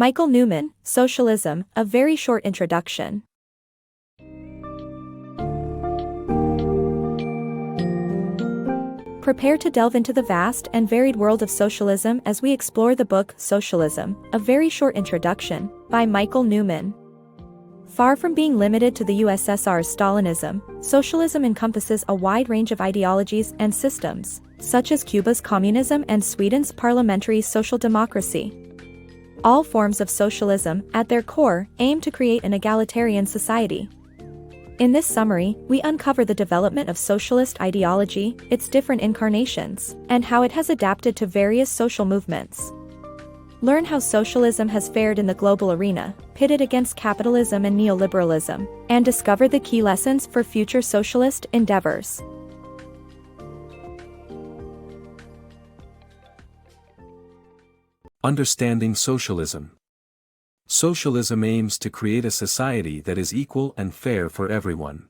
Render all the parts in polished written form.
Michael Newman, Socialism, a very short introduction. Prepare to delve into the vast and varied world of socialism as we explore the book Socialism, a very short introduction, by Michael Newman. Far from being limited to the USSR's Stalinism, socialism encompasses a wide range of ideologies and systems, such as Cuba's communism and Sweden's parliamentary social democracy. All forms of socialism, at their core, aim to create an egalitarian society. In this summary, we uncover the development of socialist ideology, its different incarnations, and how it has adapted to various social movements. Learn how socialism has fared in the global arena, pitted against capitalism and neoliberalism, and discover the key lessons for future socialist endeavors. Understanding socialism. Socialism aims to create a society that is equal and fair for everyone.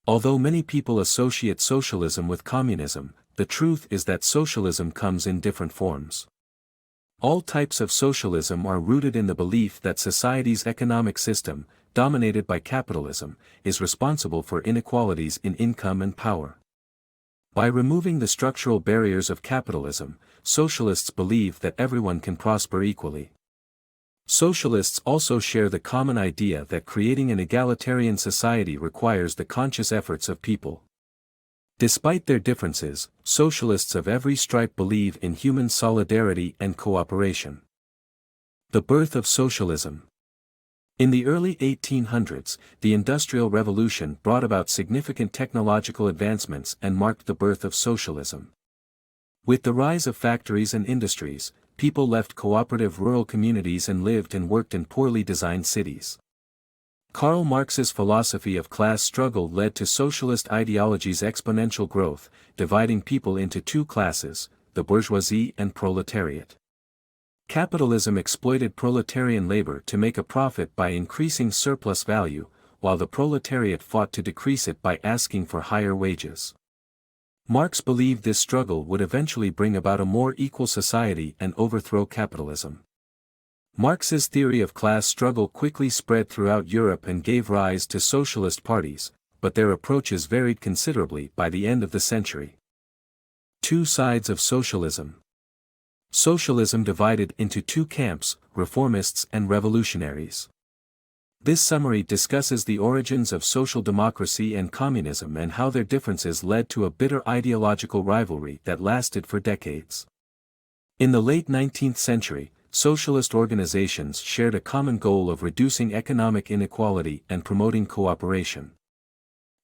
Although many people associate socialism with communism, the truth is that socialism comes in different forms. All types of socialism are rooted in the belief that society's economic system, dominated by capitalism, is responsible for inequalities in income and power. By removing the structural barriers of capitalism, socialists believe that everyone can prosper equally. Socialists also share the common idea that creating an egalitarian society requires the conscious efforts of people. Despite their differences, socialists of every stripe believe in human solidarity and cooperation. The birth of socialism. In the early 1800s, the Industrial Revolution brought about significant technological advancements and marked the birth of socialism. With the rise of factories and industries, people left cooperative rural communities and lived and worked in poorly designed cities. Karl Marx's philosophy of class struggle led to socialist ideology's exponential growth, dividing people into two classes, the bourgeoisie and proletariat. Capitalism exploited proletarian labor to make a profit by increasing surplus value, while the proletariat fought to decrease it by asking for higher wages. Marx believed this struggle would eventually bring about a more equal society and overthrow capitalism. Marx's theory of class struggle quickly spread throughout Europe and gave rise to socialist parties, but their approaches varied considerably by the end of the century. Two sides of socialism. Socialism divided into two camps, reformists and revolutionaries. This summary discusses the origins of social democracy and communism and how their differences led to a bitter ideological rivalry that lasted for decades. In the late 19th century, socialist organizations shared a common goal of reducing economic inequality and promoting cooperation.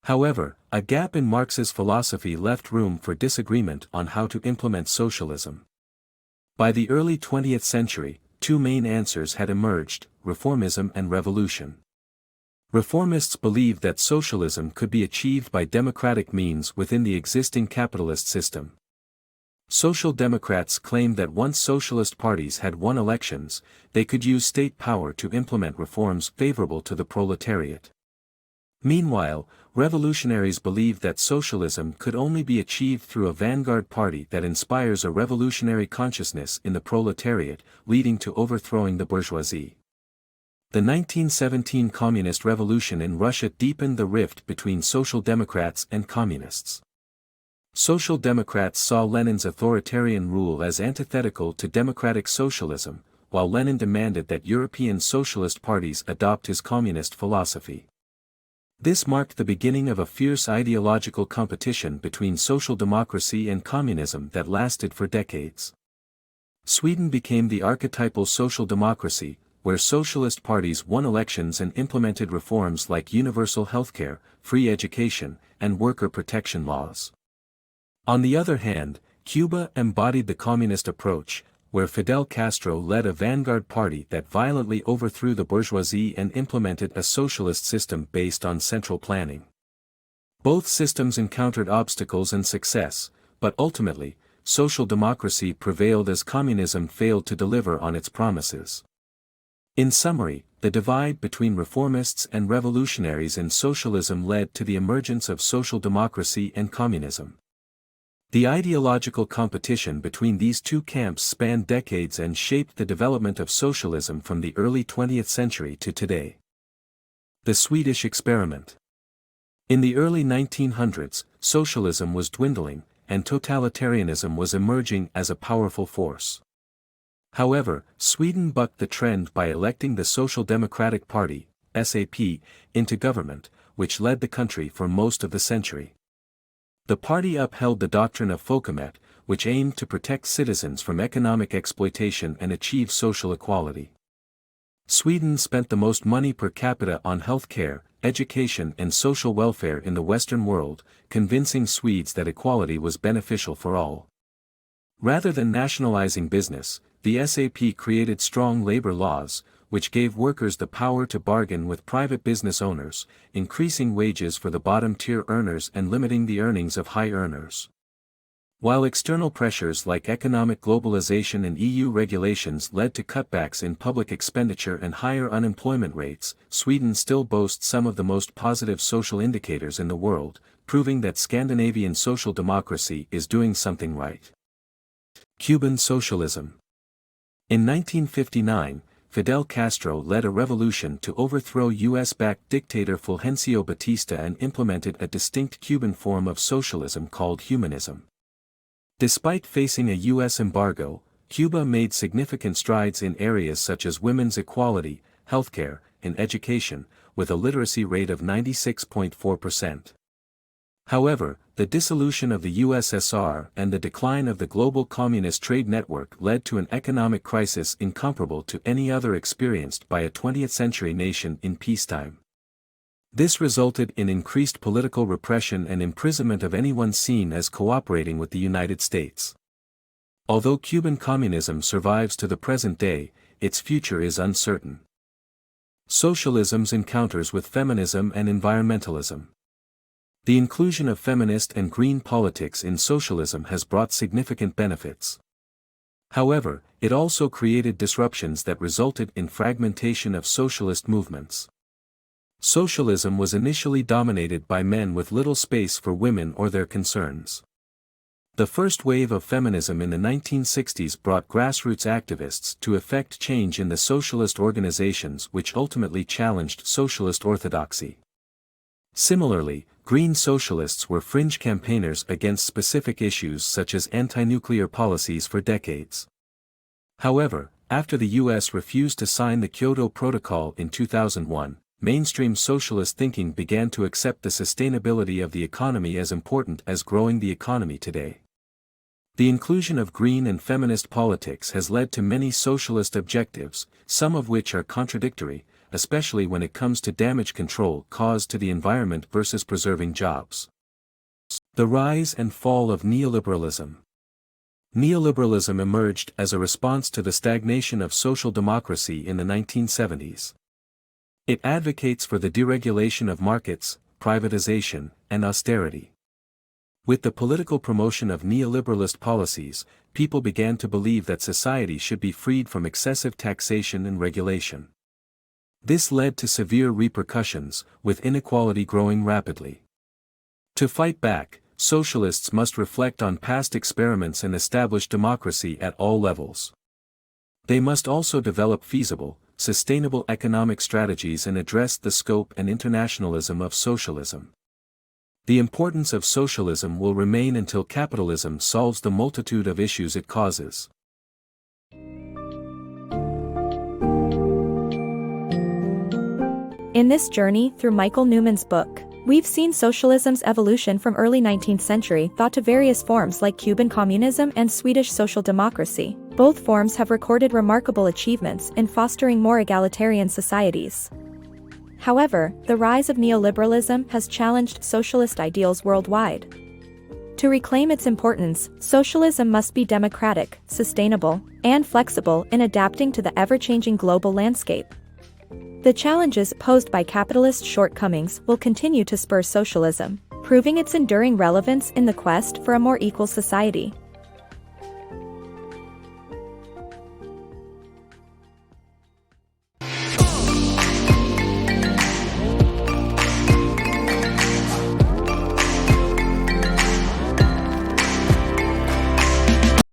However, a gap in Marx's philosophy left room for disagreement on how to implement socialism. By the early 20th century, two main answers had emerged: reformism and revolution. Reformists believed that socialism could be achieved by democratic means within the existing capitalist system. Social democrats claimed that once socialist parties had won elections, they could use state power to implement reforms favorable to the proletariat. Meanwhile, revolutionaries believed that socialism could only be achieved through a vanguard party that inspires a revolutionary consciousness in the proletariat, leading to overthrowing the bourgeoisie. The 1917 Communist Revolution in Russia deepened the rift between social democrats and communists. Social democrats saw Lenin's authoritarian rule as antithetical to democratic socialism, while Lenin demanded that European socialist parties adopt his communist philosophy. This marked the beginning of a fierce ideological competition between social democracy and communism that lasted for decades. Sweden became the archetypal social democracy, where socialist parties won elections and implemented reforms like universal healthcare, free education, and worker protection laws. On the other hand, Cuba embodied the communist approach, where Fidel Castro led a vanguard party that violently overthrew the bourgeoisie and implemented a socialist system based on central planning. Both systems encountered obstacles and success, but ultimately, social democracy prevailed as communism failed to deliver on its promises. In summary, the divide between reformists and revolutionaries in socialism led to the emergence of social democracy and communism. The ideological competition between these two camps spanned decades and shaped the development of socialism from the early 20th century to today. The Swedish Experiment. In the early 1900s, socialism was dwindling, and totalitarianism was emerging as a powerful force. However, Sweden bucked the trend by electing the Social Democratic Party, SAP, into government, which led the country for most of the century. The party upheld the doctrine of Folkemmet, which aimed to protect citizens from economic exploitation and achieve social equality. Sweden spent the most money per capita on health care, education and social welfare in the Western world, convincing Swedes that equality was beneficial for all. Rather than nationalizing business, the SAP created strong labor laws, which gave workers the power to bargain with private business owners, increasing wages for the bottom-tier earners and limiting the earnings of high earners. While external pressures like economic globalization and EU regulations led to cutbacks in public expenditure and higher unemployment rates, Sweden still boasts some of the most positive social indicators in the world, proving that Scandinavian social democracy is doing something right. Cuban Socialism. In 1959, Fidel Castro led a revolution to overthrow US-backed dictator Fulgencio Batista and implemented a distinct Cuban form of socialism called humanism. Despite facing a US embargo, Cuba made significant strides in areas such as women's equality, healthcare, and education, with a literacy rate of 96.4%. However, the dissolution of the USSR and the decline of the global communist trade network led to an economic crisis incomparable to any other experienced by a 20th-century nation in peacetime. This resulted in increased political repression and imprisonment of anyone seen as cooperating with the United States. Although Cuban communism survives to the present day, its future is uncertain. Socialism's encounters with feminism and environmentalism. The inclusion of feminist and green politics in socialism has brought significant benefits. However, it also created disruptions that resulted in fragmentation of socialist movements. Socialism was initially dominated by men with little space for women or their concerns. The first wave of feminism in the 1960s brought grassroots activists to effect change in the socialist organizations which ultimately challenged socialist orthodoxy. Similarly, Green socialists were fringe campaigners against specific issues such as anti-nuclear policies for decades. However, after the US refused to sign the Kyoto Protocol in 2001, mainstream socialist thinking began to accept the sustainability of the economy as important as growing the economy today. The inclusion of green and feminist politics has led to many socialist objectives, some of which are contradictory, especially when it comes to damage control caused to the environment versus preserving jobs. The rise and fall of neoliberalism. Neoliberalism emerged as a response to the stagnation of social democracy in the 1970s. It advocates for the deregulation of markets, privatization, and austerity. With the political promotion of neoliberalist policies, people began to believe that society should be freed from excessive taxation and regulation. This led to severe repercussions, with inequality growing rapidly. To fight back, socialists must reflect on past experiments and establish democracy at all levels. They must also develop feasible, sustainable economic strategies and address the scope and internationalism of socialism. The importance of socialism will remain until capitalism solves the multitude of issues it causes. In this journey through Michael Newman's book, we've seen socialism's evolution from early 19th century thought to various forms like Cuban communism and Swedish social democracy. Both forms have recorded remarkable achievements in fostering more egalitarian societies. However, the rise of neoliberalism has challenged socialist ideals worldwide. To reclaim its importance, socialism must be democratic, sustainable, and flexible in adapting to the ever-changing global landscape. The challenges posed by capitalist shortcomings will continue to spur socialism, proving its enduring relevance in the quest for a more equal society.